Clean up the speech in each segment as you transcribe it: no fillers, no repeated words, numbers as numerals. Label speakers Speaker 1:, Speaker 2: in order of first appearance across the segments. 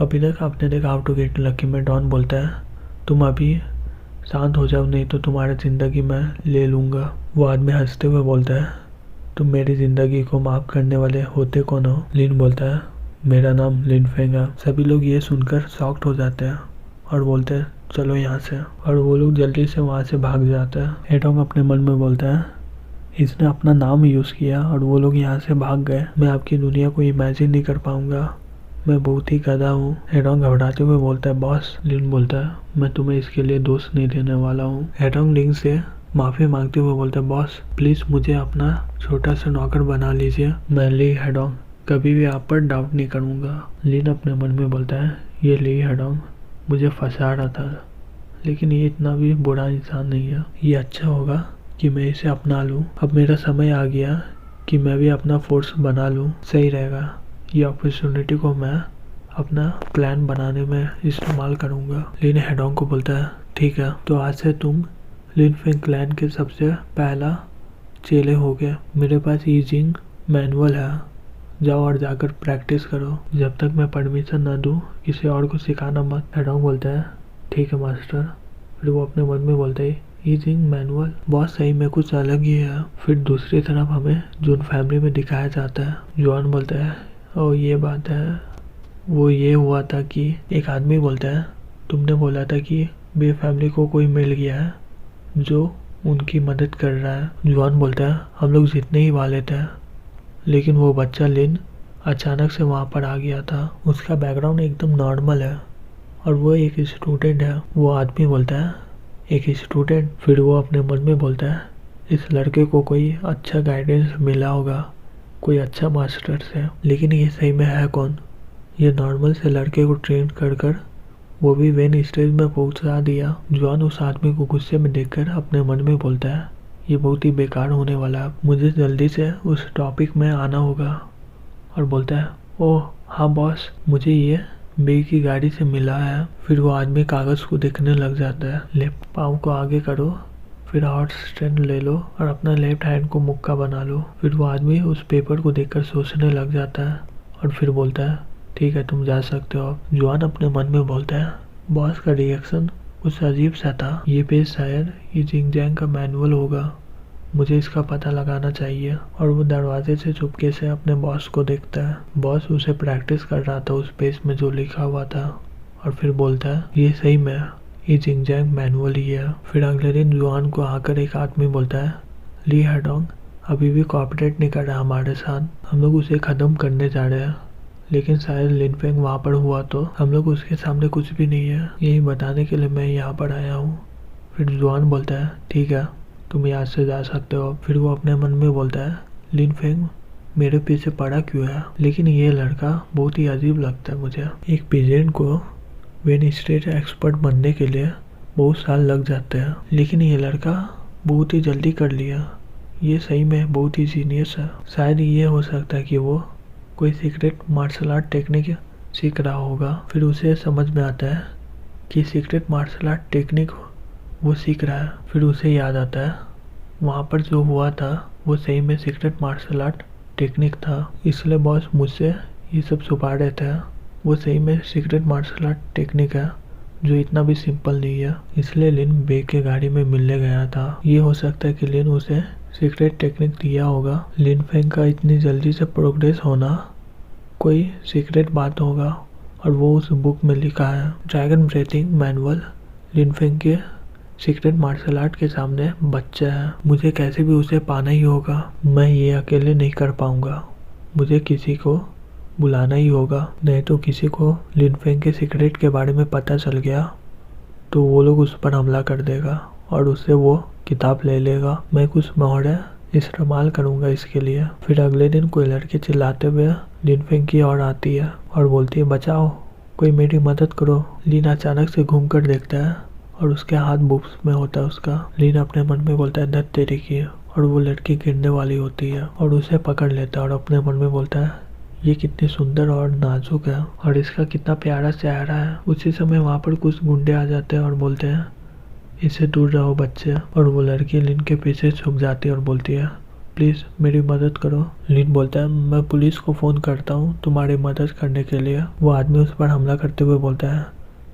Speaker 1: अभी तक आपने देखा हाउ टू गेट लकी में डॉन बोलता है तुम अभी शांत हो जाओ नहीं तो तुम्हारी ज़िंदगी मैं ले लूँगा। वो आदमी हंसते हुए बोलता है तुम मेरी ज़िंदगी को माफ़ करने वाले होते कौन हो? लिन बोलता है मेरा नाम लिन फेंग है। सभी लोग ये सुनकर शॉक्ड हो जाते हैं और बोलते हैं चलो यहाँ से, और वो लोग जल्दी से वहाँ से भाग जाते हैं। हेडोंग अपने मन में बोलता है इसने अपना नाम यूज़ किया और वो लोग यहाँ से भाग गए। मैं आपकी दुनिया को इमेजिन नहीं कर पाऊंगा, मैं बहुत ही गधा हूँ। हेडोंग घबराते हुए बोलता है बॉस। लिन बोलता है मैं तुम्हें इसके लिए दोष नहीं देने वाला हूँ। हेडोंग लिन से माफ़ी मांगते हुए बोलता है बॉस प्लीज़ मुझे अपना छोटा सा नौकर बना लीजिए, मैं ली हेडोंग कभी भी आप पर डाउट नहीं करूँगा। लिन अपने मन में बोलता है ये ली हेडोंग मुझे फंसा रहा था, लेकिन ये इतना भी बुरा इंसान नहीं है, ये अच्छा होगा कि मैं इसे अपना लूँ। अब मेरा समय आ गया कि मैं भी अपना फोर्स बना लूँ, सही रहेगा। ये अपॉर्चुनिटी को मैं अपना प्लान बनाने में इस्तेमाल करूँगा। लिन हेडोंग को बोलता है ठीक है तो आज से तुम लिन फेंग क्लैन के सबसे पहला चेले हो गए। मेरे पास ईजिंग मैनुअल है, जाओ और जाकर प्रैक्टिस करो, जब तक मैं परमिशन ना दूँ किसी और को सिखाना मत। हेडोंग बोलता है ठीक है मास्टर। फिर वो अपने मन में बोलता है ईजिंग मैनुअल बहुत सही में कुछ अलग ही है। फिर दूसरी तरफ हमें जून फैमिली में दिखाया जाता है। जॉन बोलता है ओ ये बात है, वो ये हुआ था कि एक आदमी बोलता है तुमने बोला था कि बे फैमिली को कोई मिल गया है जो उनकी मदद कर रहा है। जॉन बोलता है हम लोग जीतने ही वाले थे, लेकिन वो बच्चा लिन अचानक से वहाँ पर आ गया था। उसका बैकग्राउंड एकदम नॉर्मल है और वो एक स्टूडेंट है। वो आदमी बोलता है एक स्टूडेंट। फिर वो अपने मन में बोलता है इस लड़के को कोई अच्छा गाइडेंस मिला होगा, कोई अच्छा मास्टर से, लेकिन ये सही में है कौन? ये नॉर्मल से लड़के को ट्रेन कर कर वो भी वेन स्टेज में पहुंचा दिया। जॉन उस आदमी को गुस्से में देखकर अपने मन में बोलता है ये बहुत ही बेकार होने वाला है, मुझे जल्दी से उस टॉपिक में आना होगा। और बोलता है ओह हाँ बॉस मुझे ये बे की गाड़ी से मिला है। फिर वो आदमी कागज़ को देखने लग जाता है। लेफ्ट पाँव को आगे करो, फिर हॉट स्टैंड ले लो और अपना लेफ्ट हैंड को मुक्का बना लो। फिर वो आदमी उस पेपर को देखकर सोचने लग जाता है और फिर बोलता है ठीक है तुम जा सकते हो। जॉन अपने मन में बोलता है बॉस का रिएक्शन कुछ अजीब सा था, ये पेज शायद ये जिंगजैंग का मैनुअल होगा, मुझे इसका पता लगाना चाहिए। और वो दरवाजे से चुपके से अपने बॉस को देखता है। बॉस उसे प्रैक्टिस कर रहा था उस पेज में जो लिखा हुआ था और फिर बोलता है ये सही में ये जिंगजैंग मैनुअल ही है। फिर अगले दिन जॉन को आकर एक आदमी बोलता है ली हेडोंग अभी भी कोऑपरेट नहीं कर रहा हमारे साथ, हम लोग उसे ख़त्म करने जा रहे हैं, लेकिन शायद लिन फेंग वहाँ पर हुआ तो हम लोग उसके सामने कुछ भी नहीं है, यही बताने के लिए मैं यहाँ पर आया हूँ। फिर जॉन बोलता है ठीक है तुम यहाँ से जा सकते हो। फिर वो अपने मन में बोलता है लिन फेंग मेरे पीछे पड़ा क्यों है, लेकिन ये लड़का बहुत ही अजीब लगता है मुझे। एक पेजेंट को वेन स्टेज एक्सपर्ट बनने के लिए बहुत साल लग जाते हैं, लेकिन ये लड़का बहुत ही जल्दी कर लिया, ये सही में बहुत ही जीनियस है। शायद ये हो सकता है कि वो कोई सीक्रेट मार्शल आर्ट टेक्निक सीख रहा होगा। फिर उसे समझ में आता है कि सीक्रेट मार्शल आर्ट टेक्निक वो सीख रहा है। फिर उसे याद आता है वहाँ पर जो हुआ था वो सही में सीक्रेट मार्शल आर्ट टेक्निक था, इसलिए बॉस मुझसे ये सब छुपा रहे थे। वो सही में सीक्रेट मार्शल आर्ट टेक्निक है जो इतना भी सिंपल नहीं है, इसलिए लिन बे के गाड़ी में मिलने गया था। ये हो सकता है कि लिन उसे सीक्रेट टेक्निक दिया होगा। लिन फेंग का इतनी जल्दी से प्रोग्रेस होना कोई सीक्रेट बात होगा और वो उस बुक में लिखा है। ड्रैगन ब्रीथिंग मैनुअल लिन फेंग के सीक्रेट मार्शल आर्ट के सामने बच्चा है, मुझे कैसे भी उसे पाना ही होगा, मैं ये अकेले नहीं कर पाऊंगा, मुझे किसी को बुलाना ही होगा, नहीं तो किसी को लिन फेंग के सीक्रेट के बारे में पता चल गया तो वो लोग उस पर हमला कर देगा और उससे वो किताब ले लेगा। मैं कुछ मोहरे इस्तेमाल करूंगा इसके लिए। फिर अगले दिन कोई लड़की चिल्लाते हुए लिन फेंग की ओर आती है और बोलती है बचाओ कोई मेरी मदद करो। लिन अचानक से घूम कर देखता है और उसके हाथ बुक्स में होता है उसका। लिन अपने मन में बोलता है दत्त तेरी की, और वो लड़की गिरने वाली होती है और उसे पकड़ लेता है और अपने मन में बोलता है ये कितनी सुंदर और नाजुक है और इसका कितना प्यारा चेहरा है। उसी समय वहाँ पर कुछ गुंडे आ जाते हैं और बोलते हैं इससे दूर रहो बच्चे, और वो लड़की लिन के पीछे छुप जाती है और बोलती है प्लीज़ मेरी मदद करो। लिन बोलता है मैं पुलिस को फ़ोन करता हूँ तुम्हारी मदद करने के लिए। वो आदमी उस पर हमला करते हुए बोलता है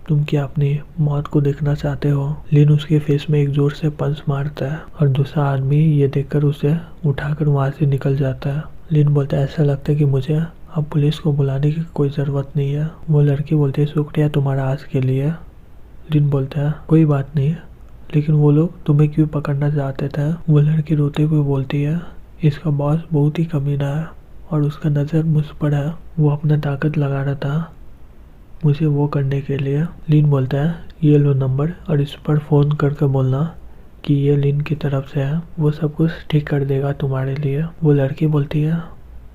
Speaker 1: तुम क्या अपनी मौत को देखना चाहते हो। लिन उसके फेस में एक जोर से पंच मारता है और दूसरा आदमी ये देखकर उसे उठाकर वहाँ से निकल जाता है। लिन बोलता है ऐसा लगता है कि मुझे अब पुलिस को बुलाने की कोई ज़रूरत नहीं है। वो लड़की बोलती है शुक्रिया तुम्हारा आज के लिए। लिन बोलता है कोई बात नहीं, लेकिन वो लोग तुम्हें क्यों पकड़ना चाहते थे। वो लड़की रोते हुए बोलती है इसका बॉस बहुत ही कमीना है और उसका नज़र मुझ पर है। वो अपना ताकत लगा रहा था मुझे वो करने के लिए। लिन बोलता है ये लो नंबर और इस पर फ़ोन करके बोलना कि ये लिन की तरफ से है, वो सब कुछ ठीक कर देगा तुम्हारे लिए। वो लड़की बोलती है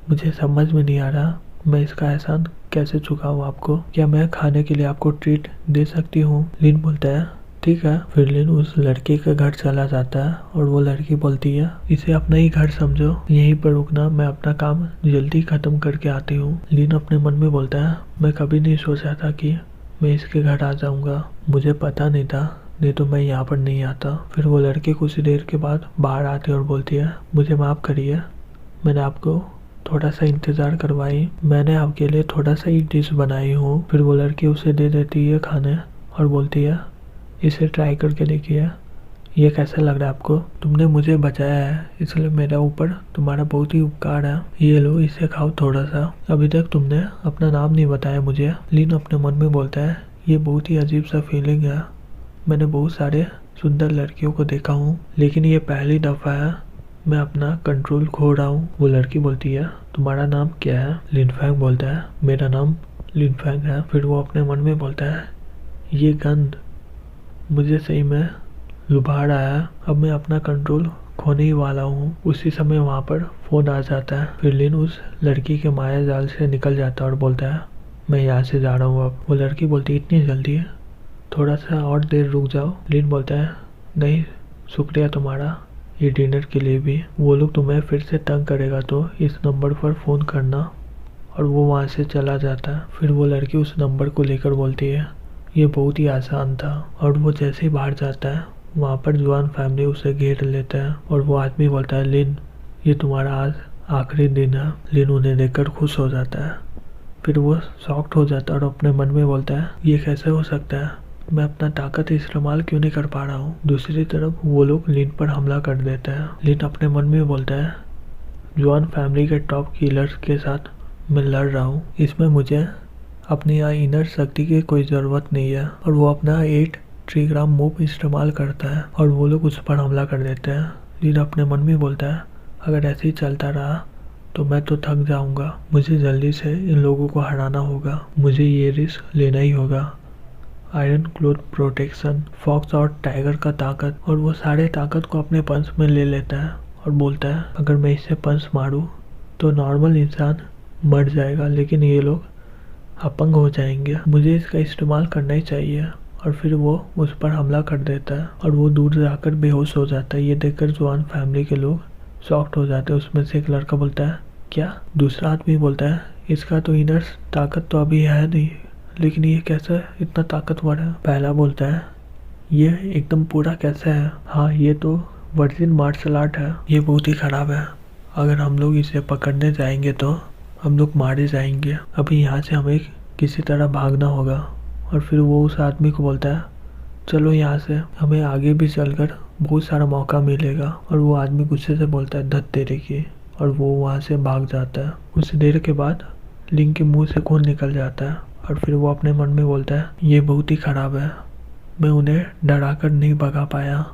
Speaker 1: मुझे समझ में नहीं आ रहा मैं इसका एहसान कैसे चुकाऊँ आपको, क्या मैं खाने के लिए आपको ट्रीट दे सकती हूँ। लिन बोलता है ठीक है। फिर लिन उस लड़के के घर चला जाता है और वो लड़की बोलती है इसे अपना ही घर समझो, यहीं पर रुकना, मैं अपना काम जल्दी खत्म करके आती हूँ। लिन अपने मन में बोलता है मैं कभी नहीं सोचा था कि मैं इसके घर आ जाऊँगा, मुझे पता नहीं था, नहीं तो मैं यहाँ पर नहीं आता। फिर वो लड़की कुछ देर के बाद बाहर आती है और बोलती है मुझे माफ़ करिए, मैंने आपको थोड़ा सा इंतज़ार करवाई, मैंने आपके लिए थोड़ा सा ही डिश बनाई हूँ। फिर वो लड़की उसे दे देती है खाने और बोलती है इसे ट्राई करके देखिए, ये कैसा लग रहा है आपको, तुमने मुझे बचाया है इसलिए मेरा ऊपर तुम्हारा बहुत ही उपकार है, ये लो इसे खाओ थोड़ा सा, अभी तक तुमने अपना नाम नहीं बताया मुझे। लिन अपने मन में बोलता है ये बहुत ही अजीब सा फीलिंग है, मैंने बहुत सारे सुंदर लड़कियों को देखा हूँ लेकिन ये पहली दफ़ा है मैं अपना कंट्रोल खो रहा हूँ। वो लड़की बोलती है तुम्हारा नाम क्या है। लिन फैंग बोलता है मेरा नाम लिन फैंग है। फिर वो अपने मन में बोलता है ये गंध मुझे सही में लुभा रहा है, अब मैं अपना कंट्रोल खोने ही वाला हूँ। उसी समय वहाँ पर फ़ोन आ जाता है। फिर लिन उस लड़की के माया जाल से निकल जाता है और बोलता है मैं यहाँ से जा रहा हूँ अब। वो लड़की बोलती है इतनी जल्दी है, थोड़ा सा और देर रुक जाओ। लिन बोलता है नहीं शुक्रिया तुम्हारा ये डिनर के लिए भी, वो लोग तुम्हें फिर से तंग करेगा तो इस नंबर पर फ़ोन करना। और वो वहाँ से चला जाता है। फिर वो लड़की उस नंबर को लेकर बोलती है ये बहुत ही आसान था। और वो जैसे ही बाहर जाता है वहाँ पर जवान फैमिली उसे घेर लेता है और वो आदमी बोलता है लिन ये तुम्हारा आज आखिरी दिन है। लिन उन्हें देखकर खुश हो जाता है। फिर वो शॉक्ड हो जाता है और अपने मन में बोलता है ये कैसे हो सकता है, मैं अपना ताकत इस्तेमाल क्यों नहीं कर पा रहा हूँ। दूसरी तरफ वो लोग लिन पर हमला कर देते हैं। लिन अपने मन में बोलता है जवान फैमिली के टॉप किलर्स के साथ मैं लड़ रहा हूँ, इसमें मुझे अपनी इनर शक्ति की कोई ज़रूरत नहीं है। और वो अपना 8 ट्रिग्राम मूव इस्तेमाल करता है और वो लोग उस पर हमला कर देते हैं। लिन अपने मन में बोलता है अगर ऐसे ही चलता रहा तो मैं तो थक जाऊंगा, मुझे जल्दी से इन लोगों को हराना होगा, मुझे ये रिस्क लेना ही होगा। आयरन क्लोथ प्रोटेक्शन, फॉक्स और टाइगर का ताकत, और वो सारे ताकत को अपने पंच में ले लेता है और बोलता है अगर मैं इससे पंच मारूं तो नॉर्मल इंसान मर जाएगा लेकिन ये लोग अपंग हो जाएंगे, मुझे इसका इस्तेमाल करना ही चाहिए। और फिर वो उस पर हमला कर देता है और वो दूर जाकर बेहोश हो जाता है। ये देखकर जवान फैमिली के लोग शॉक्ड हो जाते हैं। उसमें से एक लड़का बोलता है क्या, दूसरा आदमी बोलता है इसका तो इनर ताकत तो अभी है नहीं, लेकिन ये कैसे इतना ताकतवर है। पहला बोलता है ये एकदम पूरा कैसे है, हाँ ये तो वर्जिन मार्शल आर्ट है, ये बहुत ही ख़राब है, अगर हम लोग इसे पकड़ने जाएंगे तो हम लोग मारे जाएंगे, अभी यहाँ से हमें किसी तरह भागना होगा। और फिर वो उस आदमी को बोलता है चलो यहाँ से, हमें आगे भी चलकर बहुत सारा मौका मिलेगा। और वो आदमी गुस्से से बोलता है धत तेरे की, और वो वहाँ से भाग जाता है। कुछ देर के बाद लिंक के मुंह से खून निकल जाता है और फिर वो अपने मन में बोलता है ये बहुत ही ख़राब है, मैं उन्हें डरा कर नहीं भगा पाया,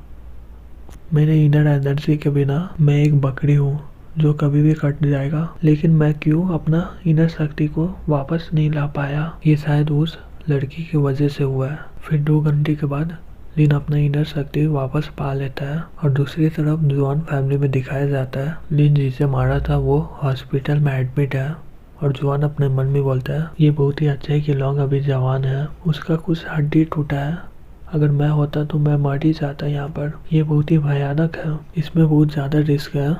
Speaker 1: मेरे इनर एनर्जी के बिना मैं एक बकरी हूँ जो कभी भी कट जाएगा, लेकिन मैं क्यों अपना इनर शक्ति को वापस नहीं ला पाया, ये शायद उस लड़की की वजह से हुआ है। फिर 2 घंटे के बाद लिन अपना इनर शक्ति वापस पा लेता है और दूसरी तरफ जवान फैमिली में दिखाया जाता है लिन जिसे मारा था वो हॉस्पिटल में एडमिट है। और जवान अपने मन में बोलता है ये बहुत ही अच्छा है कि लॉन्ग अभी जवान है, उसका कुछ हड्डी टूटा है, अगर मैं होता तो मैं मर ही जाता यहाँ पर, ये बहुत ही भयानक है, इसमें बहुत ज़्यादा रिस्क है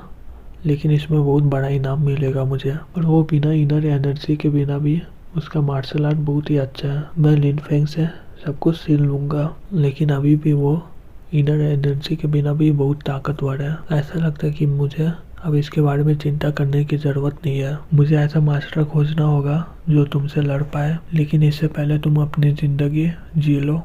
Speaker 1: लेकिन इसमें बहुत बड़ा इनाम मिलेगा मुझे। और वो बिना इनर एनर्जी के बिना भी उसका मार्शल आर्ट बहुत ही अच्छा है, मैं लिन फेंग से सब कुछ सीख लूँगा, लेकिन अभी भी वो इनर एनर्जी के बिना भी बहुत ताकतवर है, ऐसा लगता है कि मुझे अब इसके बारे में चिंता करने की ज़रूरत नहीं है। मुझे ऐसा मास्टर खोजना होगा जो तुमसे लड़ पाए, लेकिन इससे पहले तुम अपनी ज़िंदगी जी लो।